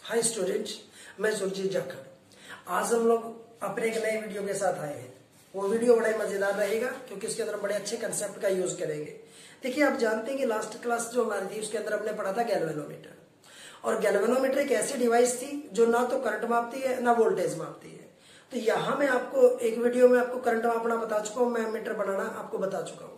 Hi students, मैं सुरजीत जाखड़। आज हम लोग अपने एक नए वीडियो के साथ आए हैं। वो वीडियो बड़ा ही मजेदार रहेगा क्योंकि उसके अंदर बड़े अच्छे कंसेप्ट का यूज करेंगे। देखिए, आप जानते हैं कि लास्ट क्लास जो हमारी थी उसके अंदर हमने पढ़ा था गैल्वेनोमीटर। और गैल्वेनोमीटर एक ऐसी डिवाइस थी जो ना तो करंट मापती है ना वोल्टेज मापती है। तो यहाँ मैं आपको एक वीडियो में आपको करंट मापना बता चुका हूँ, मैं मीटर बनाना आपको बता चुका हूँ।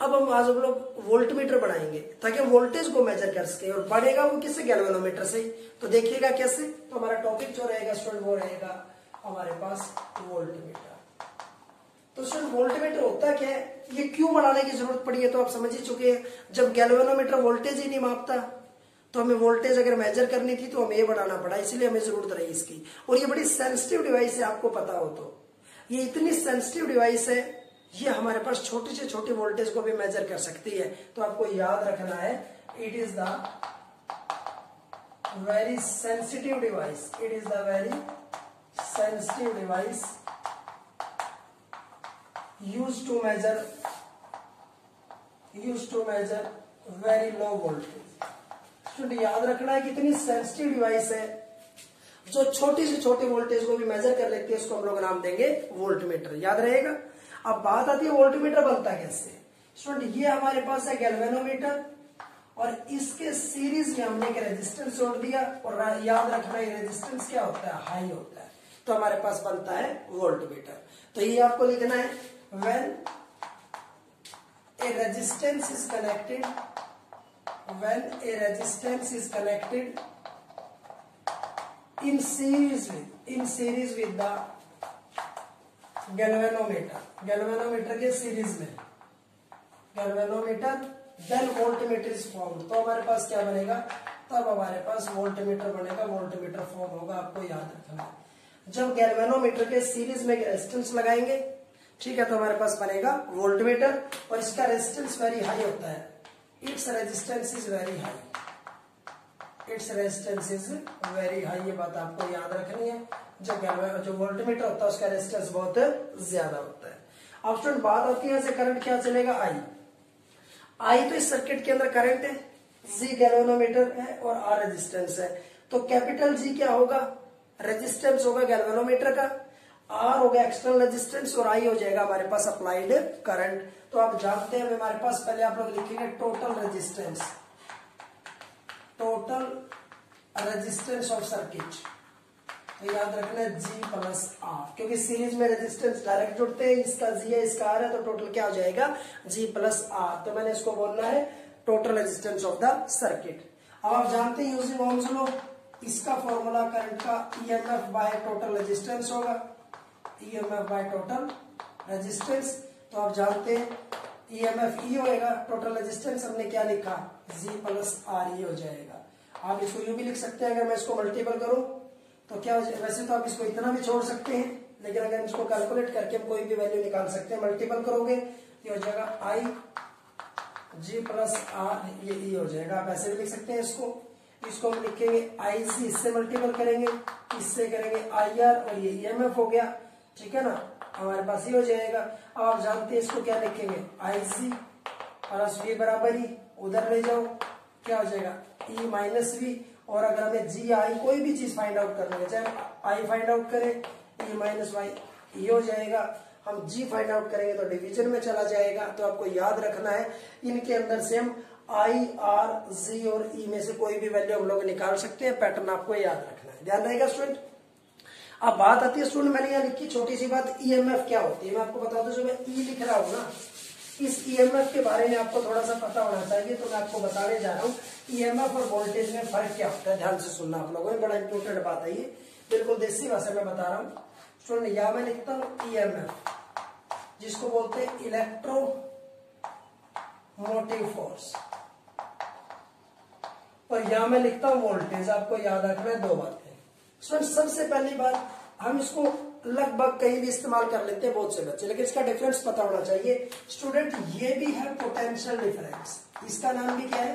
अब हम लोग वोल्ट मीटर बनाएंगे ताकि हम वोल्टेज को मेजर कर सके, और बढ़ेगा वो किससे? गैल्वेनोमीटर से। तो देखिएगा कैसे। तो हमारा टॉपिक जो रहेगा स्टूडेंट वो रहेगा हमारे पास वोल्ट मीटर। तो स्टूडेंट वोल्ट मीटर होता क्या है, ये क्यों बनाने की जरूरत पड़ी है तो आप समझ ही चुके हैं। जब गैल्वेनोमीटर वोल्टेज ही नहीं मापता तो हमें वोल्टेज अगर मेजर करनी थी तो हमें ये बनाना पड़ा, इसलिए हमें जरूरत रही इसकी। और ये बड़ी सेंसिटिव डिवाइस है, आपको पता हो तो। ये इतनी सेंसिटिव डिवाइस है, ये हमारे पास छोटी से छोटी वोल्टेज को भी मेजर कर सकती है। तो आपको याद रखना है, it is the very sensitive device. It is the very sensitive device used to measure very low voltage. Student याद रखना है कि इतनी सेंसिटिव डिवाइस है जो छोटी से छोटी वोल्टेज को भी मेजर कर लेती है, उसको हम लोग नाम देंगे वोल्ट मीटर। याद रहेगा। अब बात आती है वोल्ट मीटर बनता कैसे। स्टूडेंट ये हमारे पास है गैल्वेनोमीटर, और इसके सीरीज में हमने एक रेजिस्टेंस जोड़ दिया, और याद रखना ये रेजिस्टेंस क्या होता है? हाई होता है। तो हमारे पास बनता है वोल्ट मीटर। तो ये आपको लिखना है, when A resistance is connected, when a resistance is connected in series with the galvanometer के सीरीज में galvanometer, then voltmeter is formed। तो हमारे पास क्या बनेगा? तब हमारे पास वोल्टमीटर बनेगा, वोल्टमीटर फॉर्म होगा। आपको याद रखना है, जब गैल्वेनोमीटर के सीरीज में रेजिस्टेंस लगाएंगे, ठीक है, तो हमारे पास बनेगा वोल्टमीटर। और इसका रेजिस्टेंस वेरी हाई होता है। Its resistance is very high। Its resistance is very high। ये बात आपको याद रखनी है। जो वोल्टमीटर होता है उसका रेजिस्टेंस बहुत ज्यादा होता है। अब स्टूडेंट बात आती है यहाँ से करंट क्या चलेगा? आई तो इस सर्किट के अंदर करंट है, जी गैल्वेनोमीटर है और आर रेजिस्टेंस है। तो कैपिटल जी क्या होगा? रेजिस्टेंस होगा गैल्वेनोमीटर का, आर होगा एक्सटर्नल रेजिस्टेंस, और आई हो जाएगा हमारे पास अप्लाइड करंट। तो आप जानते हैं हमारे पास, पहले आप लोग लिखेंगे टोटल रेजिस्टेंस ऑफ सर्किट। तो याद रखना है G प्लस आर, क्योंकि सीरीज में रेजिस्टेंस डायरेक्ट जुड़ते हैं। इसका G है, इसका R है, तो टोटल क्या हो जाएगा? G प्लस आर। तो मैंने इसको बोलना है total resistance of the circuit. अब आप जानते हैं यूजिंग ओम्स लॉ, इसका फॉर्मूला करंट का EMF बाय टोटल रेजिस्टेंस होगा। EMF बाय टोटल रेजिस्टेंस, तो आप जानते हैं EMF E होएगा, टोटल रेजिस्टेंस हमने क्या लिखा? G प्लस आर हो जाएगा। आप इसको यूं भी लिख सकते हैं, अगर मैं इसको मल्टीपल करूं तो क्या हो जाएगा? वैसे तो आप इसको इतना भी छोड़ सकते हैं, लेकिन अगर इसको कैलकुलेट करके हम कोई भी वैल्यू निकाल सकते हैं। मल्टीपल करोगे ये हो जाएगा I G प्लस आर, ये E हो जाएगा। आप ऐसे भी लिख सकते हैं इसको हम लिखेंगे IC, इससे मल्टीपल करेंगे, इससे करेंगे IR, और ये EMF हो गया। ठीक है ना, हमारे पास ये हो जाएगा। अब आप जानते हैं इसको क्या लिखेंगे? IC प्लस V बराबर ही, उधर ले जाओ, क्या हो जाएगा? E minus V। और अगर हमें GI कोई भी चीज फाइंड आउट करनी है, चाहे I फाइंड आउट करें, E माइनस Y ये हो जाएगा। हम G फाइंड आउट करेंगे तो डिवीजन में चला जाएगा। तो आपको याद रखना है, इनके अंदर से हम I, R, G और E में से कोई भी वैल्यू हम लोग निकाल सकते हैं। पैटर्न आपको याद रखना है, ध्यान रहेगा स्टूडेंट। अब बात आती है स्टूडेंट, मैंने यहाँ लिखी छोटी सी बात, EMF क्या होती है। मैं आपको बता दूं, जो मैं E लिख रहा हूँ ना, इस EMF के बारे में आपको थोड़ा सा पता होना चाहिए। तो मैं आपको बताने जा रहा हूँ EMF और वोल्टेज में फर्क क्या होता है। ध्यान से सुनना आप लोगों ने, बड़ा इंपॉर्टेंट बात है ये, बिल्कुल देसी भाषा में बता रहा हूँ स्टूडेंट। यहाँ मैं लिखता हूँ EMF, जिसको बोलते हैं इलेक्ट्रो मोटिव फोर्स, और यहाँ मैं लिखता हूँ वोल्टेज। आपको याद रखना है दो बातें। स्टूडेंट सबसे पहली बात, हम इसको लगभग कहीं भी इस्तेमाल कर लेते हैं बहुत से बच्चे, लेकिन इसका डिफरेंस पता होना चाहिए। स्टूडेंट ये भी है पोटेंशियल डिफरेंस, इसका नाम भी क्या है?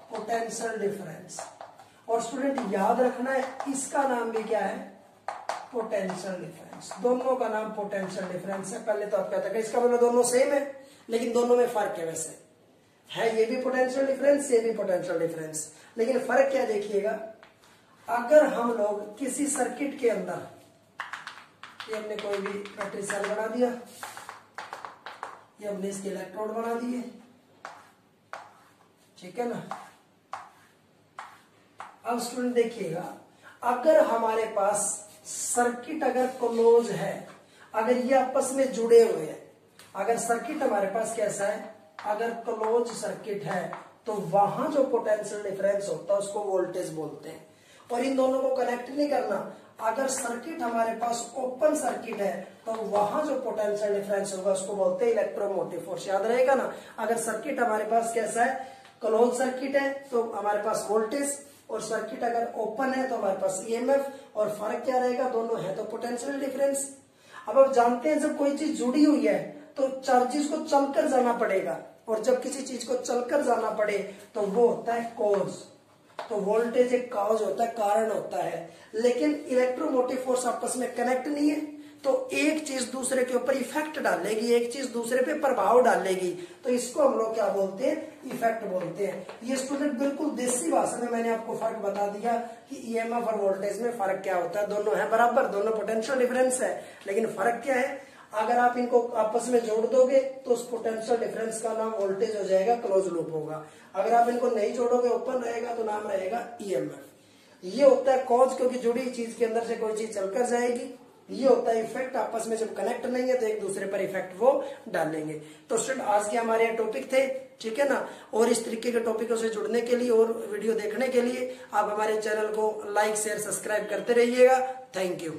Potential difference. और स्टूडेंट याद रखना है, इसका नाम भी क्या है? Potential difference. दोनों का नाम पोटेंशियल डिफरेंस है। पहले तो आप कहते हैं इसका मतलब दोनों सेम है, लेकिन दोनों में फर्क है। वैसे है ये भी पोटेंशियल डिफरेंस, ये भी पोटेंशियल डिफरेंस, लेकिन फर्क क्या देखिएगा, अगर हम लोग किसी सर्किट के अंदर, ये हमने कोई भी बैटरी सेल बना दिया, ये हमने इसके इलेक्ट्रोड बना दिए, ठीक है ना। अब स्टूडेंट देखिएगा, अगर हमारे पास सर्किट अगर क्लोज है, अगर ये आपस में जुड़े हुए हैं, अगर सर्किट हमारे पास कैसा है, अगर क्लोज सर्किट है, तो वहां जो पोटेंशियल डिफरेंस होता है उसको वोल्टेज बोलते हैं। और इन दोनों को कनेक्ट नहीं करना। अगर सर्किट हमारे पास ओपन सर्किट है, तो वहां जो पोटेंशियल डिफरेंस होगा उसको बोलते हैं इलेक्ट्रोमोटिव फोर्स। याद रहेगा ना। अगर सर्किट हमारे पास कैसा है, क्लोज सर्किट है, तो हमारे पास वोल्टेज, और सर्किट अगर ओपन है तो हमारे पास ईएमएफ। और फर्क क्या रहेगा, दोनों है तो पोटेंशियल डिफरेंस। अब आप जानते हैं जब कोई चीज जुड़ी हुई है तो चार्जेस को चलकर जाना पड़ेगा, और जब किसी चीज को चलकर जाना पड़े तो वो होता है कॉज। तो वोल्टेज एक कॉज होता है, कारण होता है। लेकिन इलेक्ट्रोमोटिव फोर्स आपस में कनेक्ट नहीं है, तो एक चीज दूसरे के ऊपर इफेक्ट डालेगी, एक चीज दूसरे पे प्रभाव डालेगी, तो इसको हम लोग क्या बोलते हैं, इफेक्ट बोलते हैं। ये स्टूडेंट बिल्कुल देसी भाषा में मैंने आपको फर्क बता दिया कि ईएमएफ और वोल्टेज में फर्क क्या होता है। दोनों है बराबर, दोनों पोटेंशियल डिफरेंस है, लेकिन फर्क क्या है, अगर आप इनको आपस में जोड़ दोगे तो उस पोटेंशियल डिफरेंस का नाम वोल्टेज हो जाएगा, क्लोज लूप होगा। अगर आप इनको नहीं जोड़ोगे, ओपन रहेगा, तो नाम रहेगा ईएमएफ। ये होता है कॉज, क्योंकि जुड़ी चीज के अंदर से कोई चीज चलकर जाएगी। ये होता है इफेक्ट, आपस में जब कनेक्ट नहीं है तो एक दूसरे पर इफेक्ट वो डालेंगे। तो स्टूडेंट आज के हमारे टॉपिक थे, ठीक है ना। और इस तरीके के टॉपिकों से जुड़ने के लिए और वीडियो देखने के लिए आप हमारे चैनल को लाइक शेयर सब्सक्राइब करते रहिएगा। Thank you.